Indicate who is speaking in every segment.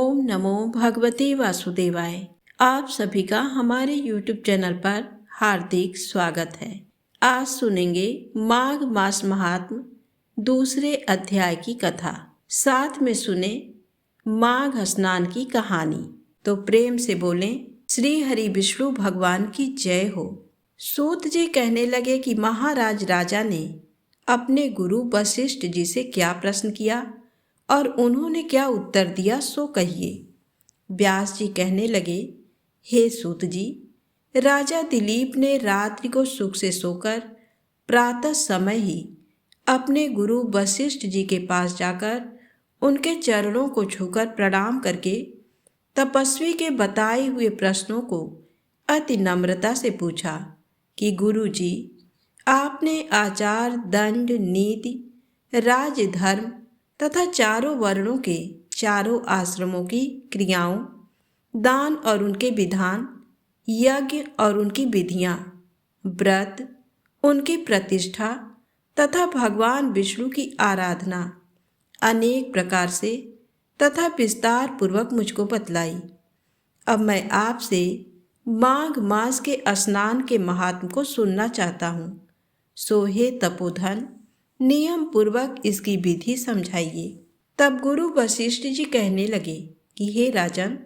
Speaker 1: ओम नमो भगवते वासुदेवाय। आप सभी का हमारे YouTube चैनल पर हार्दिक स्वागत है। आज सुनेंगे माघ मास महात्म दूसरे अध्याय की कथा। साथ में सुने माघ स्नान की कहानी। तो प्रेम से बोलें श्री हरि विष्णु भगवान की जय हो। सूत जी कहने लगे कि महाराज राजा ने अपने गुरु वशिष्ठ जी से क्या प्रश्न किया और उन्होंने क्या उत्तर दिया सो कहिए। व्यास जी कहने लगे, हे सूत जी, राजा दिलीप ने रात्रि को सुख से सोकर प्रातः समय ही अपने गुरु वशिष्ठ जी के पास जाकर उनके चरणों को छूकर प्रणाम करके तपस्वी के बताए हुए प्रश्नों को अति नम्रता से पूछा कि गुरु जी, आपने आचार, दंड, नीति, राजधर्म तथा चारों वर्णों के चारों आश्रमों की क्रियाओं, दान और उनके विधान, यज्ञ और उनकी विधियां, व्रत, उनकी प्रतिष्ठा तथा भगवान विष्णु की आराधना अनेक प्रकार से तथा विस्तार पूर्वक मुझको बतलाई। अब मैं आपसे माघ मास के स्नान के महात्म को सुनना चाहता हूँ। सो हे तपोधन, नियम पूर्वक इसकी विधि समझाइए। तब गुरु वशिष्ठ जी कहने लगे कि हे राजन,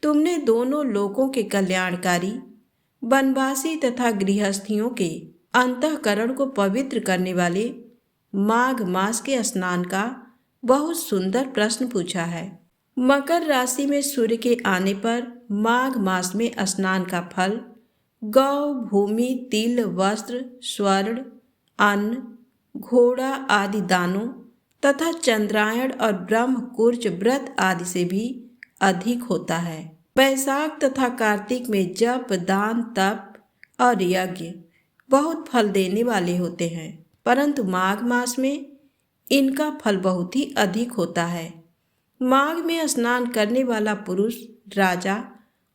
Speaker 1: तुमने दोनों लोकों के कल्याणकारी, वनवासी तथा गृहस्थियों के अंतःकरण को पवित्र करने वाले माघ मास के स्नान का बहुत सुंदर प्रश्न पूछा है। मकर राशि में सूर्य के आने पर माघ मास में स्नान का फल गौ, भूमि, तिल, वस्त्र, स्वर्ण, अन्न, घोड़ा आदि दानों तथा चंद्रायण और ब्रह्म कुर्च व्रत आदि से भी अधिक होता है। वैशाख तथा कार्तिक में जप, दान, तप और यज्ञ बहुत फल देने वाले होते हैं, परंतु माघ मास में इनका फल बहुत ही अधिक होता है। माघ में स्नान करने वाला पुरुष राजा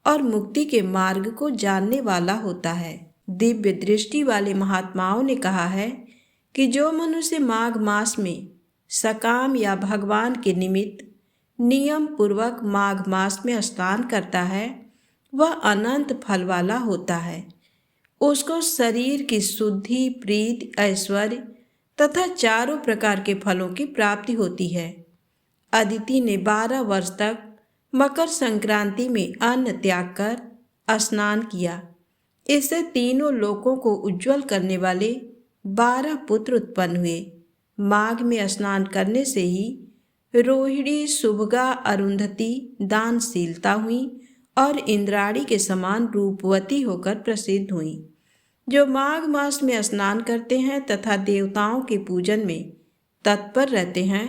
Speaker 1: और मुक्ति के मार्ग को जानने वाला होता है। दिव्य दृष्टि वाले महात्माओं ने कहा है कि जो मनुष्य माघ मास में सकाम या भगवान के निमित्त नियम पूर्वक माघ मास में स्नान करता है वह अनंत फल वाला होता है। उसको शरीर की शुद्धि, प्रीति, ऐश्वर्य तथा चारों प्रकार के फलों की प्राप्ति होती है। अदिति ने 12 वर्ष तक मकर संक्रांति में अन्न त्याग कर स्नान किया। इससे तीनों लोकों को उज्जवल करने वाले 12 पुत्र उत्पन्न हुए। माघ में स्नान करने से ही रोहिणी, शुभगा, अरुंधति दानशीलता हुई और इंद्राणी के समान रूपवती होकर प्रसिद्ध हुई। जो माघ मास में स्नान करते हैं तथा देवताओं के पूजन में तत्पर रहते हैं,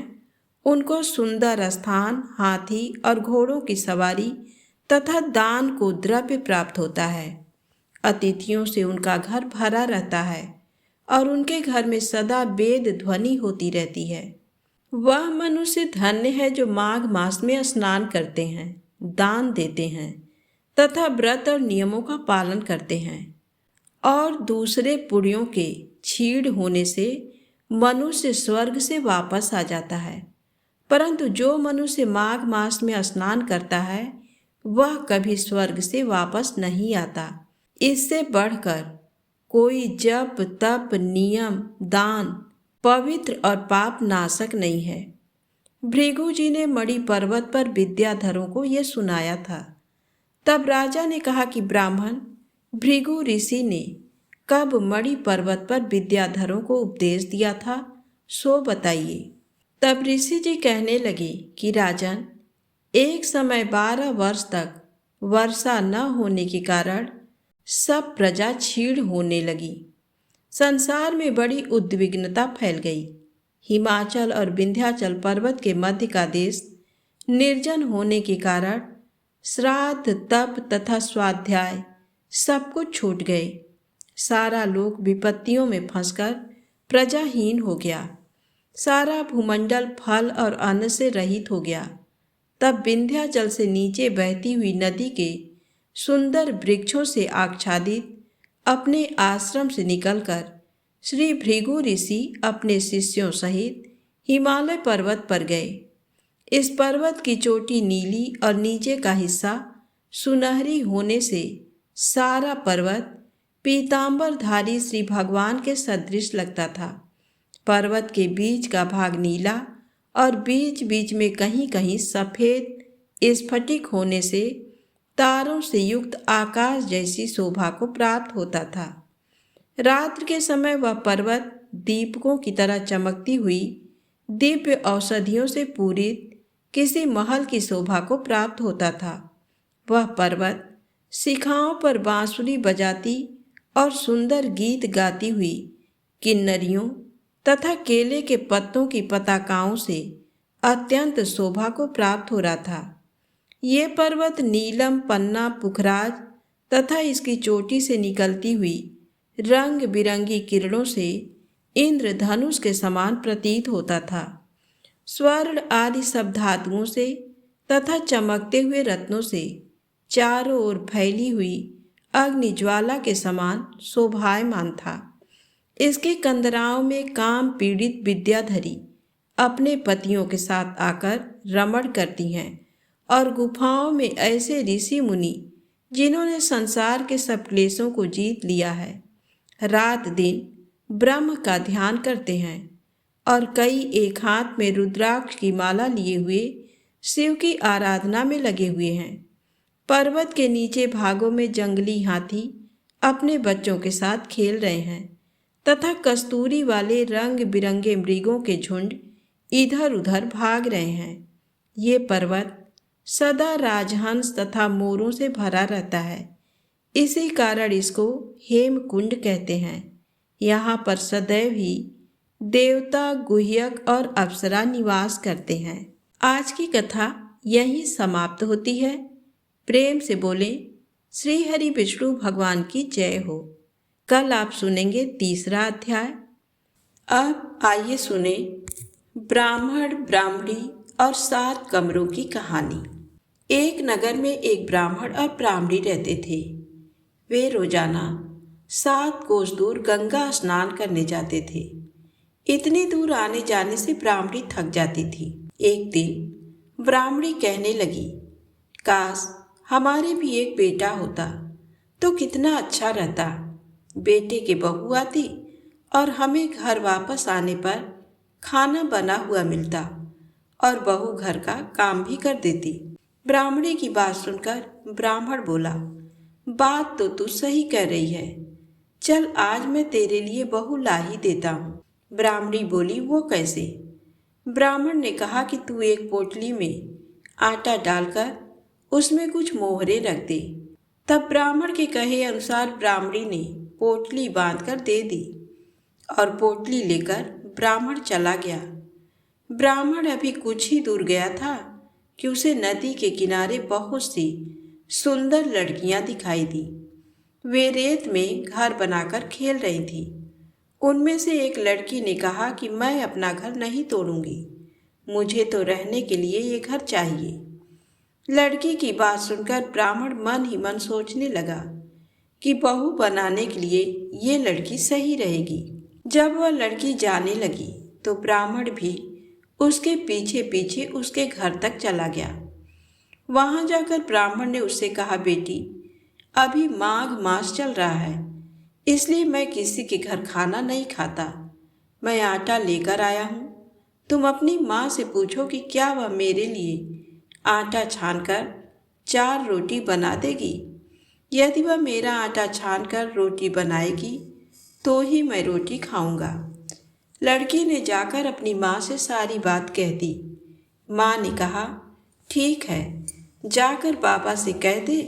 Speaker 1: उनको सुंदर स्थान, हाथी और घोड़ों की सवारी तथा दान को द्रव्य प्राप्त होता है। अतिथियों से उनका घर भरा रहता है और उनके घर में सदा वेद ध्वनि होती रहती है। वह मनुष्य धन्य है जो माघ मास में स्नान करते हैं, दान देते हैं तथा व्रत और नियमों का पालन करते हैं। और दूसरे पुण्यों के क्षीण होने से मनुष्य स्वर्ग से वापस आ जाता है, परंतु जो मनुष्य माघ मास में स्नान करता है वह कभी स्वर्ग से वापस नहीं आता। इससे बढ़कर कोई जप, तप, नियम, दान पवित्र और पाप नाशक नहीं है। भृगु जी ने मणि पर्वत पर विद्याधरों को यह सुनाया था। तब राजा ने कहा कि ब्राह्मण भृगु ऋषि ने कब मणि पर्वत पर विद्याधरों को उपदेश दिया था सो बताइए। तब ऋषि जी कहने लगे कि राजन, एक समय 12 वर्ष तक वर्षा न होने के कारण सब प्रजा क्षीण होने लगी। संसार में बड़ी उद्विग्नता फैल गई। हिमाचल और विंध्याचल पर्वत के मध्य का देश निर्जन होने के कारण श्राद्ध, तप तथा स्वाध्याय सब कुछ छूट गए। सारा लोक विपत्तियों में फंसकर प्रजाहीन हो गया। सारा भूमंडल फल और अन्न से रहित हो गया। तब विंध्याचल से नीचे बहती हुई नदी के सुंदर वृक्षों से आच्छादित अपने आश्रम से निकलकर श्री भृगु ऋषि अपने शिष्यों सहित हिमालय पर्वत पर गए। इस पर्वत की चोटी नीली और नीचे का हिस्सा सुनहरी होने से सारा पर्वत पीतांबरधारी श्री भगवान के सदृश लगता था। पर्वत के बीच का भाग नीला और बीच बीच में कहीं कहीं सफेद स्फटिक होने से तारों से युक्त आकाश जैसी शोभा को प्राप्त होता था। रात्रि के समय वह पर्वत दीपकों की तरह चमकती हुई दिव्य औषधियों से पूरित किसी महल की शोभा को प्राप्त होता था। वह पर्वत शिखाओं पर बांसुरी बजाती और सुंदर गीत गाती हुई किन्नरियों तथा केले के पत्तों की पताकाओं से अत्यंत शोभा को प्राप्त हो रहा था। ये पर्वत नीलम, पन्ना, पुखराज तथा इसकी चोटी से निकलती हुई रंग बिरंगी किरणों से इंद्रधनुष के समान प्रतीत होता था। स्वर्ण आदि सब धातुओं से तथा चमकते हुए रत्नों से चारों ओर फैली हुई अग्नि ज्वाला के समान शोभायमान था। इसके कंदराओं में काम पीड़ित विद्याधरी अपने पतियों के साथ आकर रमण करती हैं और गुफाओं में ऐसे ऋषि मुनि जिन्होंने संसार के सब क्लेशों को जीत लिया है रात दिन ब्रह्म का ध्यान करते हैं और कई एक हाथ में रुद्राक्ष की माला लिए हुए शिव की आराधना में लगे हुए हैं। पर्वत के नीचे भागों में जंगली हाथी अपने बच्चों के साथ खेल रहे हैं तथा कस्तूरी वाले रंग बिरंगे मृगों के झुंड इधर उधर भाग रहे हैं। ये पर्वत सदा राजहंस तथा मोरों से भरा रहता है, इसी कारण इसको हेमकुंड कहते हैं। यहाँ पर सदैव ही देवता, गुह्यक और अप्सरा निवास करते हैं। आज की कथा यहीं समाप्त होती है। प्रेम से बोलें श्री हरि विष्णु भगवान की जय हो। कल आप सुनेंगे तीसरा अध्याय। अब आइए सुने ब्राह्मण, ब्राह्मणी और 7 कमरों की कहानी। एक नगर में एक ब्राह्मण और ब्राह्मणी रहते थे। वे रोजाना 7 कोस दूर गंगा स्नान करने जाते थे। इतनी दूर आने जाने से ब्राह्मणी थक जाती थी। एक दिन ब्राह्मणी कहने लगी, काश हमारे भी एक बेटा होता तो कितना अच्छा रहता। बेटे के बहू आती और हमें घर वापस आने पर खाना बना हुआ मिलता और बहू घर का काम भी कर देती। ब्राह्मणी की बात सुनकर ब्राह्मण बोला, बात तो तू सही कह रही है, चल आज मैं तेरे लिए बहू ला ही देता हूँ। ब्राह्मणी बोली, वो कैसे? ब्राह्मण ने कहा कि तू एक पोटली में आटा डालकर उसमें कुछ मोहरे रख दे। तब ब्राह्मण के कहे अनुसार ब्राह्मणी ने पोटली बांधकर दे दी और पोटली लेकर ब्राह्मण चला गया। ब्राह्मण अभी कुछ ही दूर गया था कि उसे नदी के किनारे बहुत सी सुंदर लड़कियां दिखाई दी। वे रेत में घर बनाकर खेल रही थी। उनमें से एक लड़की ने कहा कि मैं अपना घर नहीं तोड़ूंगी, मुझे तो रहने के लिए ये घर चाहिए। लड़की की बात सुनकर ब्राह्मण मन ही मन सोचने लगा कि बहू बनाने के लिए ये लड़की सही रहेगी। जब वह लड़की जाने लगी तो ब्राह्मण भी उसके पीछे पीछे उसके घर तक चला गया। वहां जाकर ब्राह्मण ने उससे कहा, बेटी अभी माघ मास चल रहा है, इसलिए मैं किसी के घर खाना नहीं खाता। मैं आटा लेकर आया हूँ, तुम अपनी माँ से पूछो कि क्या वह मेरे लिए आटा छानकर 4 रोटी बना देगी। यदि वह मेरा आटा छानकर रोटी बनाएगी तो ही मैं रोटी खाऊंगा। लड़की ने जाकर अपनी माँ से सारी बात कह दी। माँ ने कहा, ठीक है, जाकर बाबा से कह दे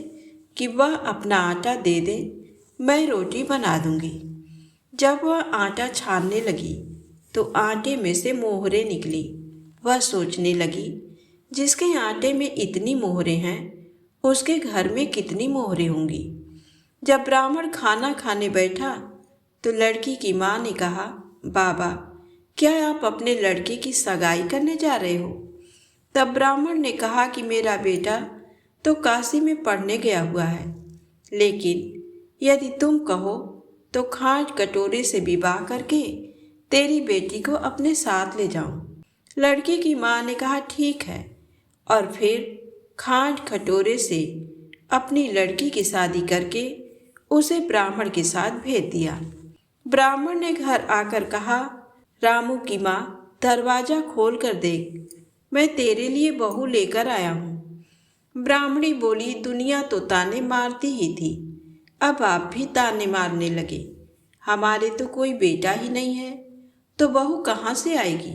Speaker 1: कि वह अपना आटा दे दे, मैं रोटी बना दूंगी। जब वह आटा छानने लगी तो आटे में से मोहरे निकली। वह सोचने लगी, जिसके आटे में इतनी मोहरे हैं उसके घर में कितनी मोहरे होंगी। जब ब्राह्मण खाना खाने बैठा तो लड़की की माँ ने कहा, बाबा क्या आप अपने लड़के की सगाई करने जा रहे हो? तब ब्राह्मण ने कहा कि मेरा बेटा तो काशी में पढ़ने गया हुआ है, लेकिन यदि तुम कहो तो खाट कटोरे से विवाह करके तेरी बेटी को अपने साथ ले जाऊं। लड़की की माँ ने कहा, ठीक है, और फिर खांड खटोरे से अपनी लड़की की शादी करके उसे ब्राह्मण के साथ भेज दिया। ब्राह्मण ने घर आकर कहा, रामू की माँ, दरवाजा खोल कर देख, मैं तेरे लिए बहू लेकर आया हूँ। ब्राह्मणी बोली, दुनिया तो ताने मारती ही थी, अब आप भी ताने मारने लगे। हमारे तो कोई बेटा ही नहीं है, तो बहू कहाँ से आएगी।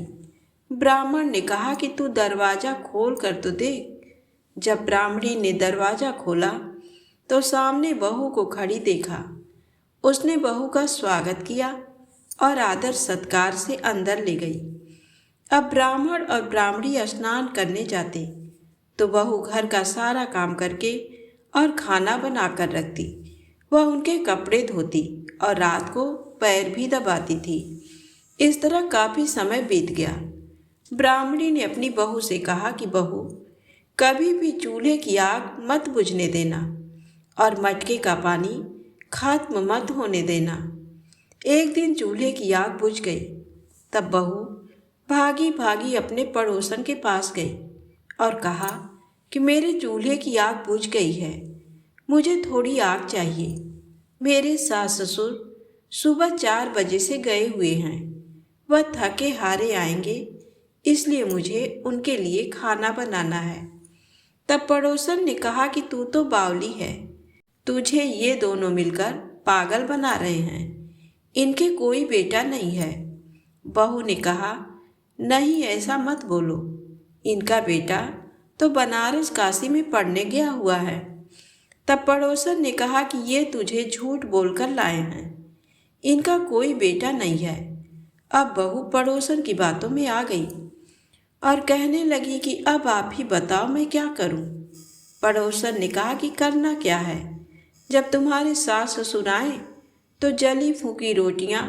Speaker 1: ब्राह्मण ने कहा कि तू दरवाजा खोल कर तो देख। जब ब्राह्मणी ने दरवाजा खोला तो सामने बहू को खड़ी देखा। उसने बहू का स्वागत किया और आदर सत्कार से अंदर ले गई। अब ब्राह्मण और ब्राह्मणी स्नान करने जाते तो बहू घर का सारा काम करके और खाना बना कर रखती। वह उनके कपड़े धोती और रात को पैर भी दबाती थी। इस तरह काफ़ी समय बीत गया। ब्राह्मणी ने अपनी बहू से कहा कि बहू, कभी भी चूल्हे की आग मत बुझने देना और मटके का पानी खत्म मत होने देना। एक दिन चूल्हे की आग बुझ गई। तब बहू भागी भागी अपने पड़ोसन के पास गई और कहा कि मेरे चूल्हे की आग बुझ गई है, मुझे थोड़ी आग चाहिए। मेरे सास ससुर सुबह 4 बजे से गए हुए हैं, वह थके हारे आएंगे, इसलिए मुझे उनके लिए खाना बनाना है। तब पड़ोसन ने कहा कि तू तो बावली है, तुझे ये दोनों मिलकर पागल बना रहे हैं, इनके कोई बेटा नहीं है। बहू ने कहा, नहीं ऐसा मत बोलो, इनका बेटा तो बनारस काशी में पढ़ने गया हुआ है। तब पड़ोसन ने कहा कि ये तुझे झूठ बोलकर लाए हैं, इनका कोई बेटा नहीं है। अब बहू पड़ोसन की बातों में आ गई और कहने लगी कि अब आप ही बताओ मैं क्या करूं। पड़ोसन ने कहा कि करना क्या है, जब तुम्हारे सास ससुर आए तो जली फूकी रोटियां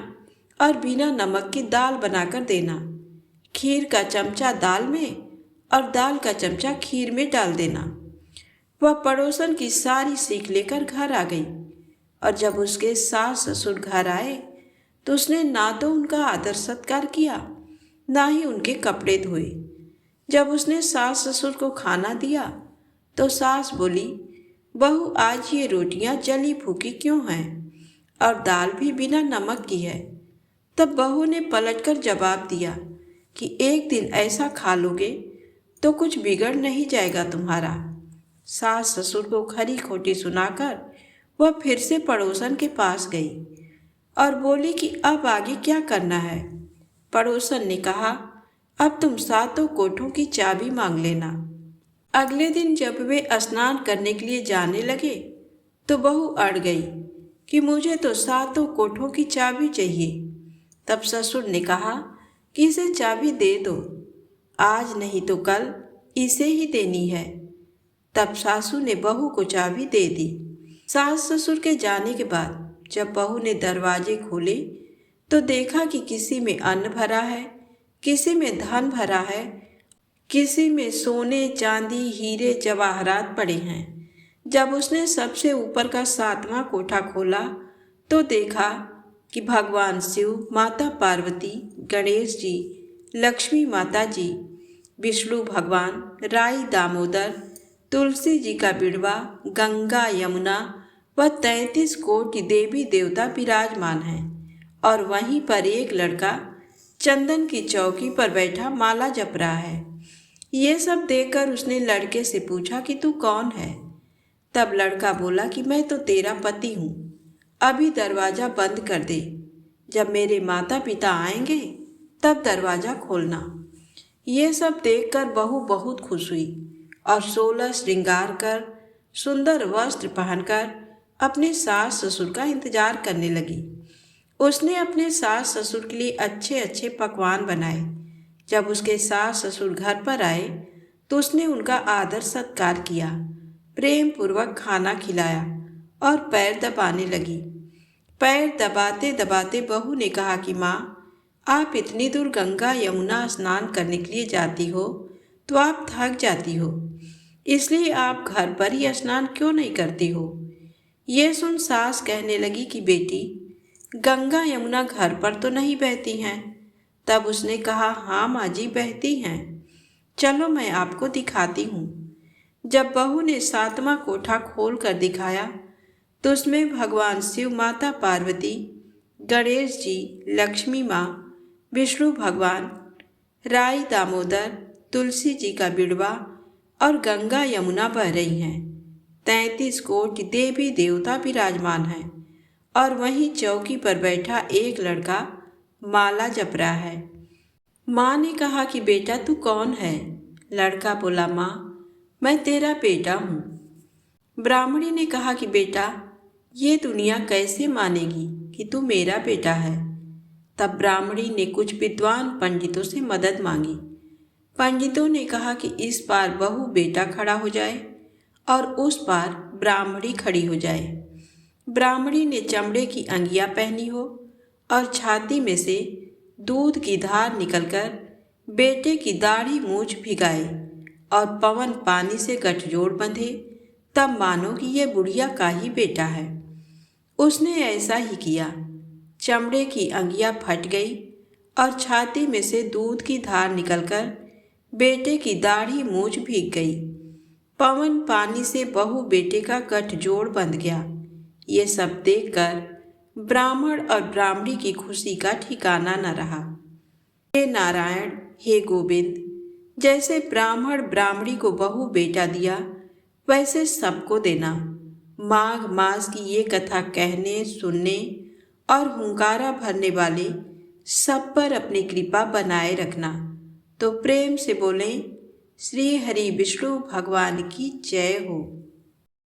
Speaker 1: और बिना नमक की दाल बनाकर देना। खीर का चमचा दाल में और दाल का चमचा खीर में डाल देना। वह पड़ोसन की सारी सीख लेकर घर आ गई और जब उसके सास ससुर घर आए तो उसने ना तो उनका आदर सत्कार किया, ना ही उनके कपड़े धोए। जब उसने सास ससुर को खाना दिया तो सास बोली, बहू आज ये रोटियां जली फूकी क्यों हैं और दाल भी बिना नमक की है। तब बहू ने पलटकर जवाब दिया कि एक दिन ऐसा खा लोगे तो कुछ बिगड़ नहीं जाएगा तुम्हारा। सास ससुर को खरी खोटी सुनाकर वह फिर से पड़ोसन के पास गई और बोली कि अब आगे क्या करना है। पड़ोसन ने कहा, अब तुम सातों कोठों की चाबी मांग लेना। अगले दिन जब वे स्नान करने के लिए जाने लगे तो बहू अड़ गई कि मुझे तो सातों कोठों की चाबी चाहिए। तब ससुर ने कहा कि इसे चाबी दे दो, आज नहीं तो कल इसे ही देनी है। तब सासू ने बहू को चाबी दे दी। सास ससुर के जाने के बाद जब बहू ने दरवाजे खोले तो देखा कि किसी में अन्न भरा है, किसी में धन भरा है, किसी में सोने चांदी हीरे जवाहरात पड़े हैं। जब उसने सबसे ऊपर का 7वां कोठा खोला तो देखा कि भगवान शिव, माता पार्वती, गणेश जी, लक्ष्मी माता जी, विष्णु भगवान, राई दामोदर, तुलसी जी का बिड़वा, गंगा यमुना व 33 कोटि देवी देवता विराजमान हैं और वहीं पर एक लड़का चंदन की चौकी पर बैठा माला जप रहा है। ये सब देखकर उसने लड़के से पूछा कि तू कौन है। तब लड़का बोला कि मैं तो तेरा पति हूँ, अभी दरवाज़ा बंद कर दे, जब मेरे माता पिता आएंगे तब दरवाज़ा खोलना। ये सब देखकर बहू बहुत खुश हुई और 16 श्रृंगार कर सुंदर वस्त्र पहनकर अपने सास ससुर का इंतजार करने लगी। उसने अपने सास ससुर के लिए अच्छे अच्छे पकवान बनाए। जब उसके सास ससुर घर पर आए तो उसने उनका आदर सत्कार किया, प्रेम पूर्वक खाना खिलाया और पैर दबाने लगी। पैर दबाते दबाते बहू ने कहा कि माँ, आप इतनी दूर गंगा यमुना स्नान करने के लिए जाती हो तो आप थक जाती हो, इसलिए आप घर पर ही स्नान क्यों नहीं करती हो। ये सुन सास कहने लगी कि बेटी, गंगा यमुना घर पर तो नहीं बहती हैं। तब उसने कहा, हाँ माँ जी, बहती हैं। चलो मैं आपको दिखाती हूँ। जब बहू ने 7वां कोठा खोल कर दिखाया तो उसमें भगवान शिव, माता पार्वती, गणेश जी, लक्ष्मी माँ, विष्णु भगवान, राई दामोदर, तुलसी जी का बिड़वा और गंगा यमुना बह रही हैं। 33 कोटि देवी देवता विराजमान हैं और वहीं चौकी पर बैठा एक लड़का माला जप रहा है। माँ ने कहा कि बेटा तू कौन है? लड़का बोला, माँ मैं तेरा बेटा हूँ। ब्राह्मणी ने कहा कि बेटा ये दुनिया कैसे मानेगी कि तू मेरा बेटा है? तब ब्राह्मणी ने कुछ विद्वान पंडितों से मदद मांगी। पंडितों ने कहा कि इस पार बहू बेटा खड़ा हो जाए और उस पार ब्राह्मणी खड़ी हो जाए। ब्राह्मणी ने चमड़े की अंगियां पहनी हो और छाती में से दूध की धार निकलकर बेटे की दाढ़ी मूछ भिगाए और पवन पानी से गठजोड़ बंधे, तब मानो कि यह बुढ़िया का ही बेटा है। उसने ऐसा ही किया। चमड़े की अंगियां फट गई और छाती में से दूध की धार निकलकर बेटे की दाढ़ी मूछ भीग गई। पवन पानी से बहू बेटे का गठजोड़ बंध गया। ये सब देखकर ब्राह्मण और ब्राह्मणी की खुशी का ठिकाना न रहा। हे नारायण, हे गोविंद, जैसे ब्राह्मण ब्राह्मणी को बहू बेटा दिया वैसे सबको देना। माघ मास की ये कथा कहने, सुनने और हुंकारा भरने वाले सब पर अपनी कृपा बनाए रखना। तो प्रेम से बोलें, श्री हरि विष्णु भगवान की जय हो।